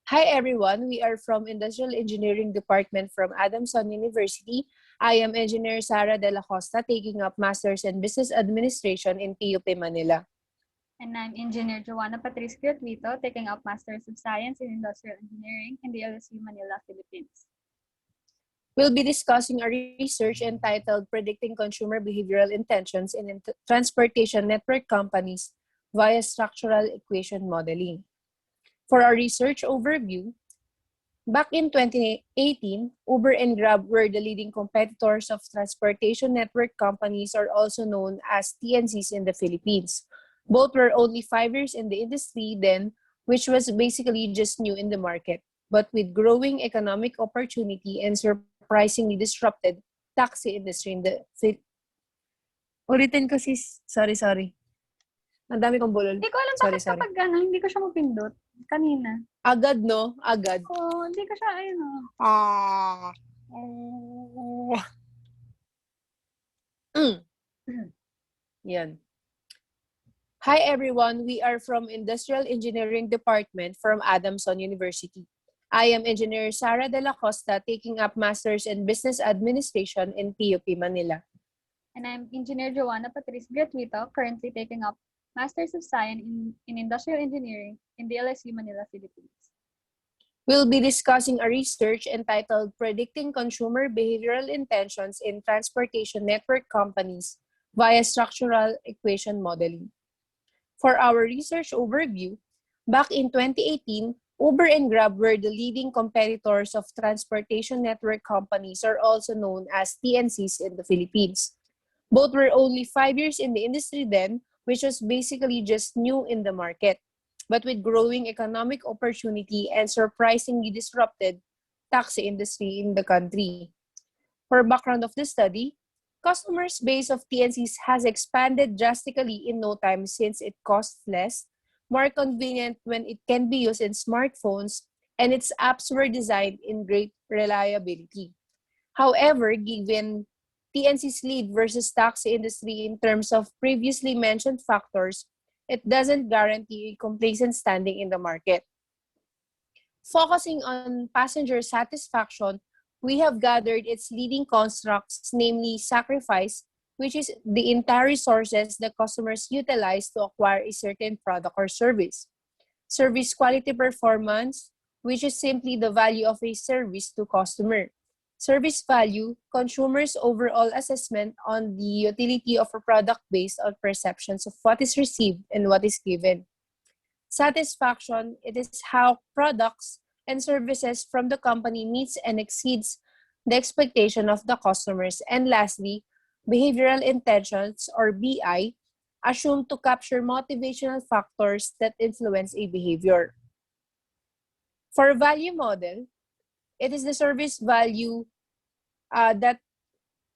Hi everyone, we are from Industrial Engineering Department from Adamson University. I am Engineer Sara De La Costa, taking up Masters in Business Administration in PUP Manila. And I'm Engineer Joanna Patrice Gratuito, taking up Masters of Science in Industrial Engineering in the LSU Manila, Philippines. We'll be discussing a research entitled Predicting Consumer Behavioral Intentions in Transportation Network Companies via Structural Equation Modeling. For our research overview, back in 2018, Uber and Grab were the leading competitors of transportation network companies, or also known as TNCs in the Philippines. Both were only 5 years in the industry then, which was basically just new in the market. But with growing economic opportunity and surprisingly disrupted taxi industry in the Ulitin ko sis. Sorry. Ang dami kong bulol. Hindi ko alam bakit kapag hindi ko siya mapindot kanina. Agad, no? Agad. Hindi ko siya, Yan. Hi everyone, we are from Industrial Engineering Department from Adamson University. I am Engineer Sara De La Costa, taking up Masters in Business Administration in PUP Manila. And I'm Engineer Joanna Patrice Gratuito, currently taking up Masters of Science in Industrial Engineering in the LSU Manila, Philippines. We'll be discussing a research entitled Predicting Consumer Behavioral Intentions in Transportation Network Companies via Structural Equation Modeling. For our research overview, back in 2018, Uber and Grab were the leading competitors of transportation network companies, or also known as TNCs in the Philippines. Both were only 5 years in the industry then, which was basically just new in the market. But with growing economic opportunity and surprisingly disrupted taxi industry in the country. For background of the study, customers base of TNCs has expanded drastically in no time since it costs less, more convenient when it can be used in smartphones, and its apps were designed in great reliability. However, given TNC's lead versus taxi industry in terms of previously mentioned factors, it doesn't guarantee a complacent standing in the market. Focusing on passenger satisfaction, we have gathered its leading constructs, namely sacrifice, which is the entire resources the customers utilize to acquire a certain product or service. Service quality performance, which is simply the value of a service to customer. Service value, consumers' overall assessment on the utility of a product based on perceptions of what is received and what is given. Satisfaction, it is how products and services from the company meets and exceeds the expectation of the customers. And lastly, behavioral intentions, or BI, assumed to capture motivational factors that influence a behavior. For value model, it is the service value that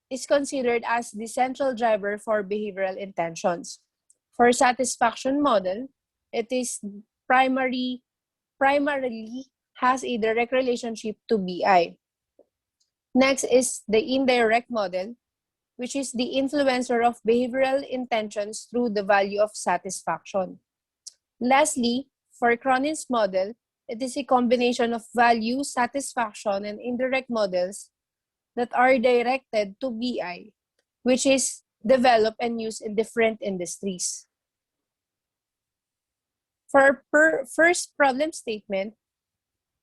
is considered as the central driver for behavioral intentions. For satisfaction model, it is primarily has a direct relationship to BI. Next is the indirect model, which is the influencer of behavioral intentions through the value of satisfaction. Lastly, for Cronin's model, it is a combination of value, satisfaction, and indirect models that are directed to BI, which is developed and used in different industries. For our first problem statement,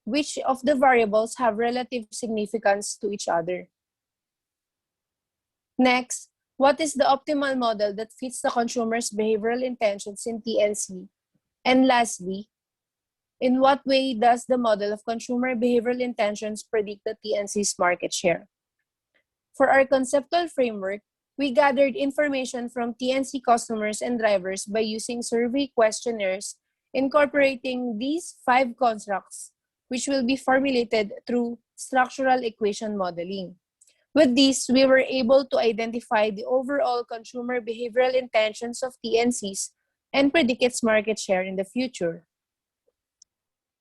which of the variables have relative significance to each other? Next, what is the optimal model that fits the consumer's behavioral intentions in TNC? And lastly, in what way does the model of consumer behavioral intentions predict the TNC's market share? For our conceptual framework, we gathered information from TNC customers and drivers by using survey questionnaires incorporating these 5 constructs, which will be formulated through structural equation modeling. With this, we were able to identify the overall consumer behavioral intentions of TNCs and predict its market share in the future.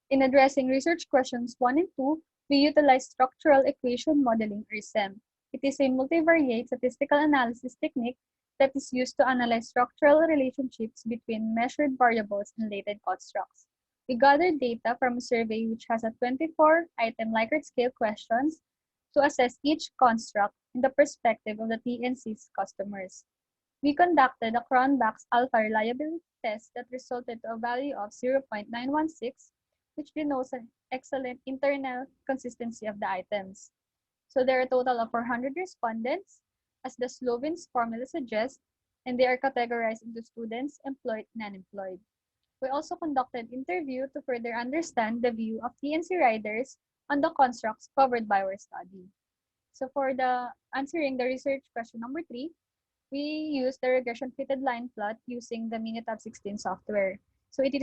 In addressing research questions 1 and 2, we utilize structural equation modeling, or SEM. It is a multivariate statistical analysis technique that is used to analyze structural relationships between measured variables and related constructs. We gathered data from a survey which has a 24-item Likert scale questions to assess each construct in the perspective of the TNC's customers. We conducted a Cronbach's alpha reliability test that resulted to a value of 0.916, which denotes an excellent internal consistency of the items. So there are a total of 400 respondents, as the Sloven's formula suggests, and they are categorized into students, employed, and unemployed. We also conducted interview to further understand the view of TNC riders on the constructs covered by our study. So for the answering the research question number 3, we use the regression fitted line plot using the Minitab 16 software. So it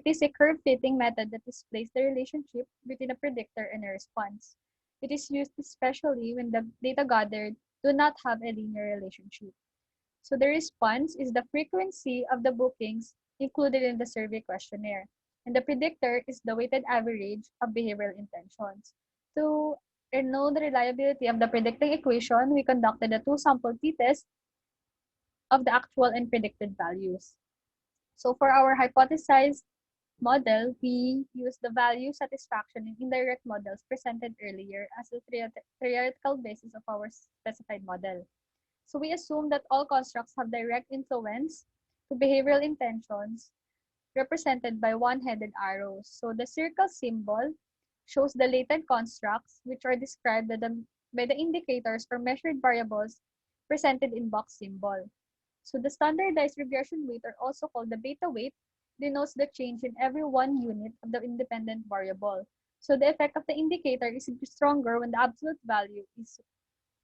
is a curve fitting method that displays the relationship between a predictor and a response. It is used especially when the data gathered do not have a linear relationship. So the response is the frequency of the bookings included in the survey questionnaire. And the predictor is the weighted average of behavioral intentions. To know the reliability of the predicting equation, we conducted a two-sample t-test of the actual and predicted values. So for our hypothesized model, we use the value satisfaction in indirect models presented earlier as the theoretical basis of our specified model. So we assume that all constructs have direct influence to behavioral intentions represented by one-headed arrows. So the circle symbol shows the latent constructs, which are described by the indicators or measured variables presented in box symbol. So the standardized regression weight, or also called the beta weight, denotes the change in every 1 unit of the independent variable. So the effect of the indicator is stronger when the absolute value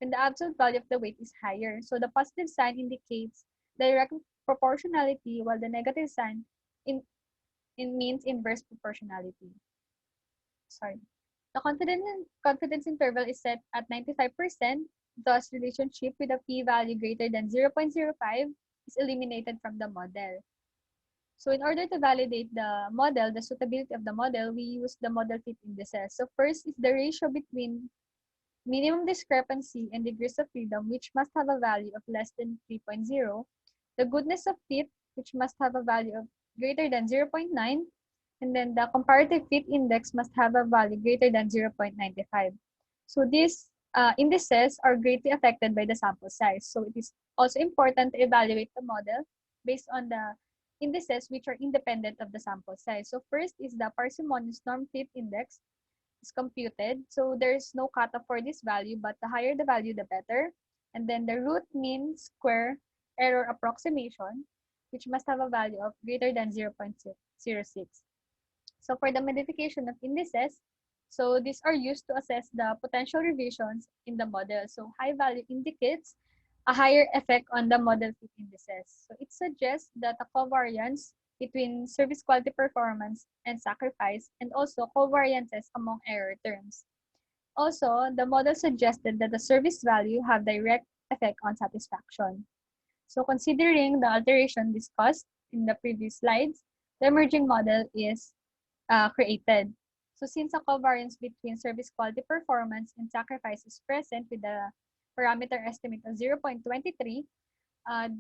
of the weight is higher. So the positive sign indicates direct proportionality, while the negative sign means inverse proportionality. Sorry. The confidence interval is set at 95%, thus relationship with a p-value greater than 0.05 is eliminated from the model. So in order to validate the model, the suitability of the model, we use the model fit indices. So first is the ratio between minimum discrepancy and degrees of freedom, which must have a value of less than 3.0. The goodness of fit, which must have a value of greater than 0.9. And then the comparative fit index must have a value greater than 0.95. So these indices are greatly affected by the sample size. So it is also important to evaluate the model based on the indices which are independent of the sample size. So first is the parsimonious norm fit index is computed. So there's no cutoff for this value, but the higher the value, the better. And then the root mean square error approximation, which must have a value of greater than 0.06. So for the modification of indices, so these are used to assess the potential revisions in the model. So high value indicates a higher effect on the model fit indices. So it suggests that a covariance between service quality performance and sacrifice, and also covariances among error terms. Also, the model suggested that the service value have direct effect on satisfaction. So considering the alteration discussed in the previous slides, the emerging model is created. So since a covariance between service quality performance and sacrifice is present with the parameter estimate of 0.23,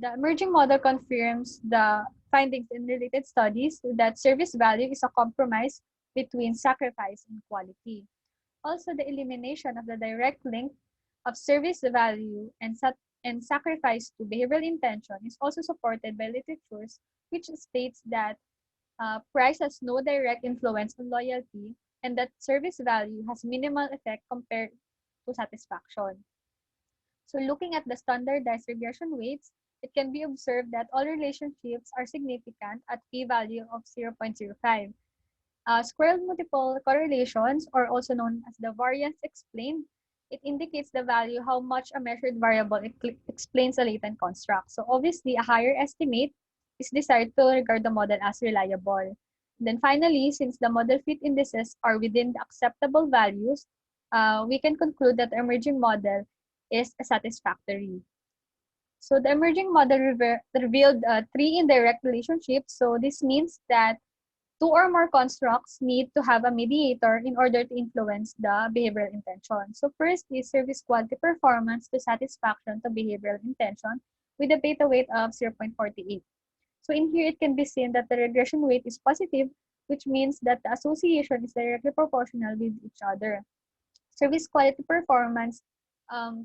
the emerging model confirms the findings in related studies that service value is a compromise between sacrifice and quality. Also, the elimination of the direct link of service value and sacrifice to behavioral intention is also supported by literatures which states that price has no direct influence on loyalty and that service value has minimal effect compared to satisfaction. So looking at the standardized regression weights, it can be observed that all relationships are significant at p-value of 0.05. Square multiple correlations, or also known as the variance explained, it indicates the value how much a measured variable explains a latent construct. So obviously, a higher estimate is desired to regard the model as reliable. Then finally, since the model fit indices are within the acceptable values, we can conclude that the emerging model is satisfactory. So the emerging model revealed 3 indirect relationships. So this means that 2 or more constructs need to have a mediator in order to influence the behavioral intention. So first is service quality performance to satisfaction to behavioral intention with a beta weight of 0.48. So in here, it can be seen that the regression weight is positive which means that the association is directly proportional with each other. Service quality performance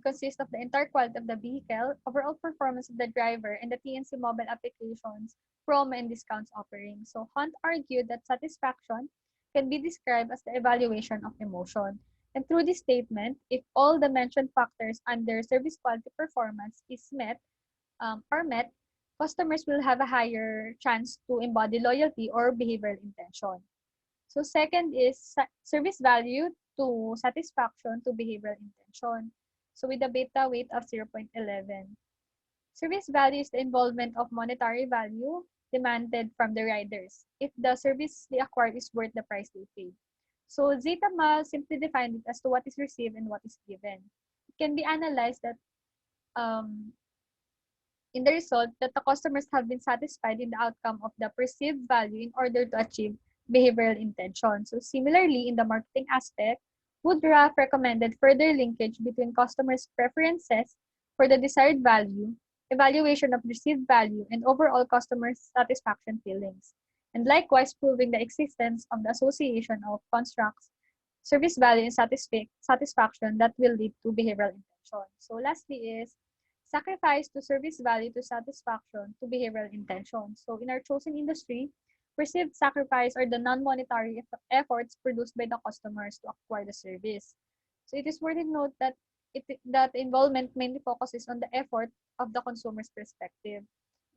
consists of the entire quality of the vehicle, overall performance of the driver, and the TNC mobile applications, promo and discounts offering. So Hunt argued that satisfaction can be described as the evaluation of emotion. And through this statement, if all the mentioned factors under service quality performance is met, customers will have a higher chance to embody loyalty or behavioral intention. So second is service value to satisfaction to behavioral intention. So with a beta weight of 0.11. Service value is the involvement of monetary value demanded from the riders if the service they acquired is worth the price they paid. So Zeta Mal simply defined it as to what is received and what is given. It can be analyzed that um, in the result that the customers have been satisfied in the outcome of the perceived value in order to achieve behavioral intention. So similarly, in the marketing aspect, Woodruff recommended further linkage between customers' preferences for the desired value, evaluation of perceived value, and overall customer satisfaction feelings, and likewise proving the existence of the association of constructs, service value, and satisfaction that will lead to behavioral intention. So lastly is sacrifice to service value to satisfaction to behavioral intention. So in our chosen industry, perceived sacrifice are the non-monetary efforts produced by the customers to acquire the service. So it is worthy to note that that involvement mainly focuses on the effort of the consumer's perspective.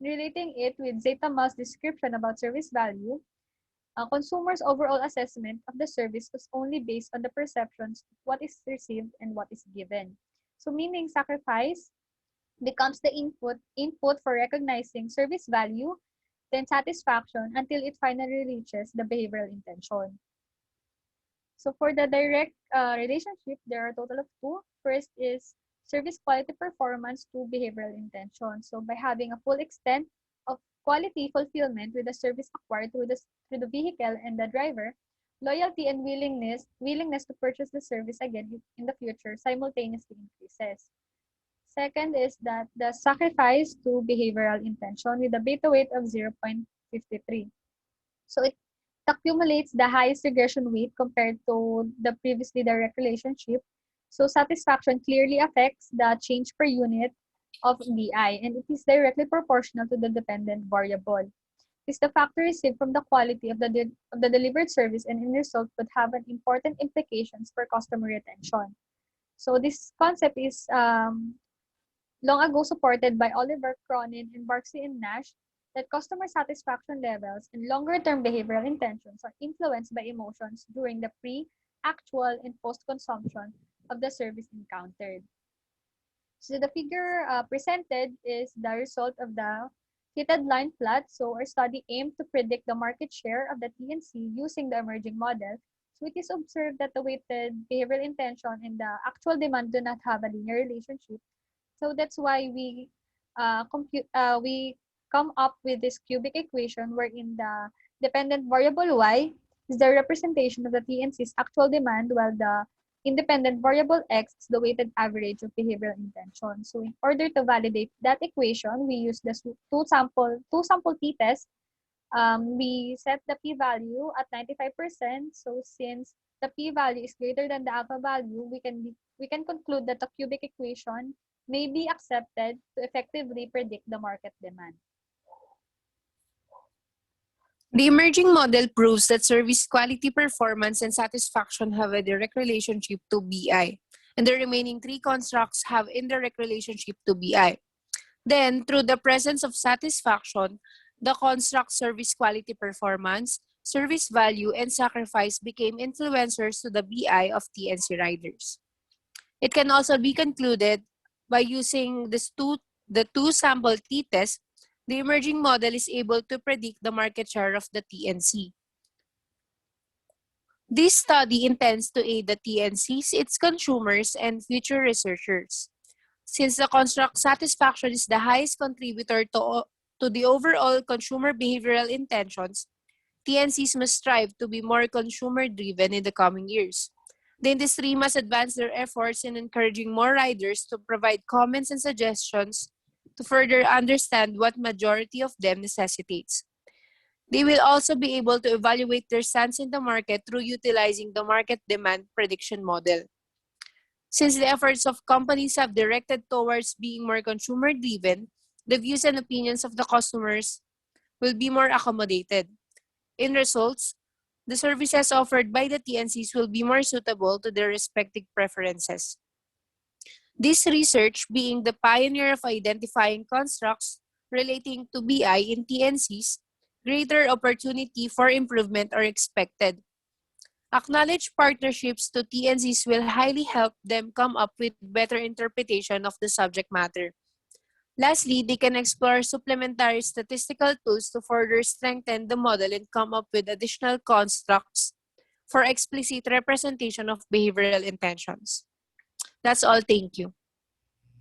Relating it with Zeta Mal's description about service value, a consumer's overall assessment of the service was only based on the perceptions of what is received and what is given. So meaning sacrifice becomes the input for recognizing service value, then satisfaction until it finally reaches the behavioral intention. So for the direct relationship, there are a total of two. First is service quality performance to behavioral intention. So by having a full extent of quality fulfillment with the service acquired through the vehicle and the driver, loyalty and willingness to purchase the service again in the future simultaneously increases. Second is that the sacrifice to behavioral intention with a beta weight of 0.53. So it accumulates the highest regression weight compared to the previously direct relationship. So satisfaction clearly affects the change per unit of BI, and it is directly proportional to the dependent variable. This the factor received from the quality of the delivered service and in result would have an important implications for customer retention. So this concept is long ago supported by Oliver Cronin and Barksey and Nash, that customer satisfaction levels and longer-term behavioral intentions are influenced by emotions during the pre, actual, and post-consumption of the service encountered. So the figure presented is the result of the fitted line plot. So our study aimed to predict the market share of the TNC using the emerging model. So it is observed that the weighted behavioral intention and the actual demand do not have a linear relationship. So that's why we come up with this cubic equation wherein the dependent variable y is the representation of the TNC's actual demand, while the independent variable x is the weighted average of behavioral intention. So in order to validate that equation, we use the two sample t-test. We set the p-value at 95%. So since the p-value is greater than the alpha value, we can conclude that the cubic equation may be accepted to effectively predict the market demand. The emerging model proves that service quality, performance, and satisfaction have a direct relationship to BI, and the remaining three constructs have indirect relationship to BI. Then, through the presence of satisfaction, the construct service quality, performance, service value, and sacrifice became influencers to the BI of TNC riders. It can also be concluded by using the two sample t-test, the emerging model is able to predict the market share of the TNC. This study intends to aid the TNCs, its consumers, and future researchers. Since the construct satisfaction is the highest contributor to the overall consumer behavioral intentions, TNCs must strive to be more consumer-driven in the coming years. The industry must advance their efforts in encouraging more riders to provide comments and suggestions to further understand what majority of them necessitates. They will also be able to evaluate their stance in the market through utilizing the market demand prediction model. Since the efforts of companies have directed towards being more consumer driven, the views and opinions of the customers will be more accommodated. In results, the services offered by the TNCs will be more suitable to their respective preferences. This research, being the pioneer of identifying constructs relating to BI in TNCs, greater opportunity for improvement are expected. Acknowledged partnerships to TNCs will highly help them come up with better interpretation of the subject matter. Lastly, they can explore supplementary statistical tools to further strengthen the model and come up with additional constructs for explicit representation of behavioral intentions. That's all. Thank you.